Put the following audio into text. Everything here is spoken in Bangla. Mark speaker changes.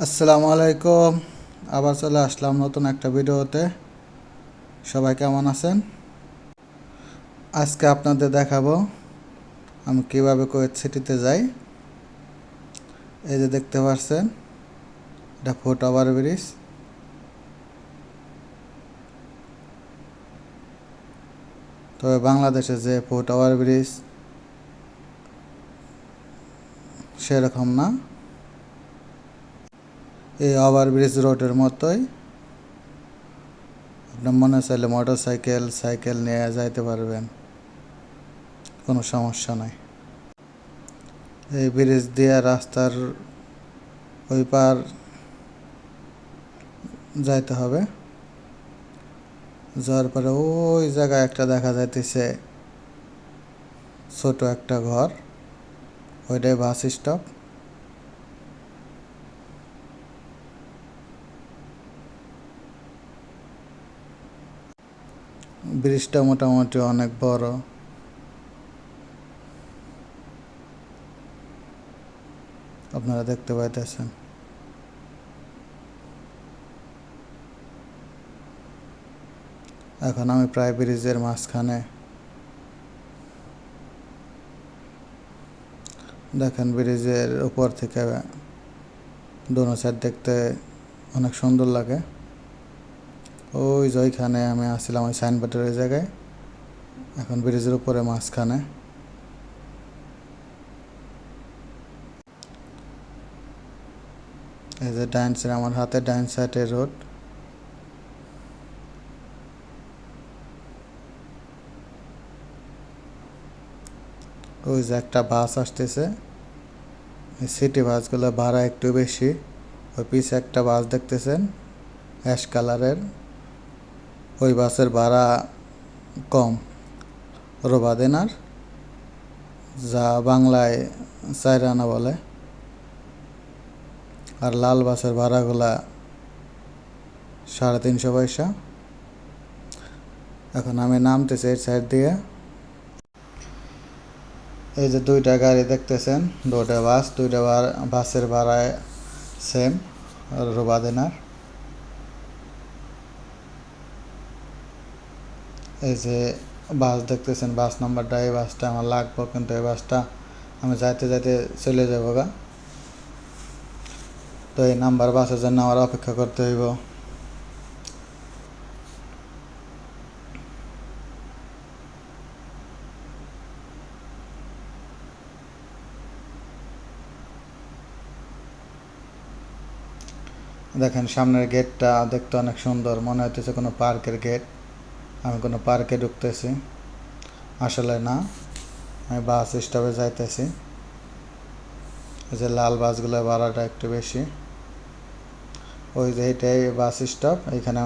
Speaker 1: আসসালামু আলাইকুম। আবার চলে আসলাম নতুন একটা ভিডিওতে। সবাই কেমন আছেন? আজকে আপনাদের দেখাবো আমি কিভাবে কুয়েত সিটিতে যাই। এই যে দেখতে পাচ্ছেন, এটা ফুট ওভার ব্রিজ। তবে বাংলাদেশে যে ফুট ওভার ব্রিজ সেরকম না, এই ওভার ব্রিজ রোডের মতোই। আপনি মনে চাইলে মোটর সাইকেল নিয়ে যাইতে পারবেন, কোনো সমস্যা নাই। এই ব্রিজ দিয়ে রাস্তার ওই পার যাইতে হবে। যাওয়ার পরে ওই জায়গায় একটা দেখা যাইতেছে ছোট একটা ঘর, ওইটাই বাস স্টপ। ব্রিজটা মোটামুটি অনেক বড়। আপনারা দেখতে পাইতেছেন। এখন আমি প্রায় ব্রিজের মাঝখানে। দেখেন ব্রিজের উপর থেকে দোনো সাইড দেখতে অনেক সুন্দর লাগে। ওই যে ওইখানে আমি আসছিলাম ওই সাইনবোর্ডের ওই জায়গায়। এখন ব্রিজের উপরে মাঝখানে। এই যে ডাইন সাইড, আমার হাতে ডাইন সাইডে রোড। ওই যে একটা বাস আসতেছে। এই সিটি বাসগুলো ভাড়া একটু বেশি। ওই পিছে একটা বাস দেখতেছেন অ্যাশ কালারের, ওই বাসের ভাড়া কম, রোবাদেনার, যা বাংলায় 4 আনা বলে। আর লাল বাসের ভাড়াগুলা 350 পয়সা। এখন আমি নামতেছি এই সাইড দিয়ে। এই যে দুইটা গাড়ি দেখতেছেন, দুইটা বাস, দুইটা বাসের ভাড়ায় সেম, রোবাদেনার। এই যে বাস দেখতেছেন, বাস নাম্বারটা, এই বাসটা আমার লাগবে, কিন্তু এই বাসটা আমি যাইতে যাইতে চলে যাবো গা। তো এই নাম্বার বাসের জন্য আমার অপেক্ষা করতে হইব। দেখেন সামনের গেটটা দেখতে অনেক সুন্দর, মনে হইতেছে কোনো পার্কের গেট। আমি কোনো পার্কে ঢুকতেছি, আসলে না, আমি বাস স্টপে যাইতেছি। এই যে লাল বাসগুলোর ভাড়াটা একটু বেশি। ওই যে এটাই বাস স্টপ, এইখানে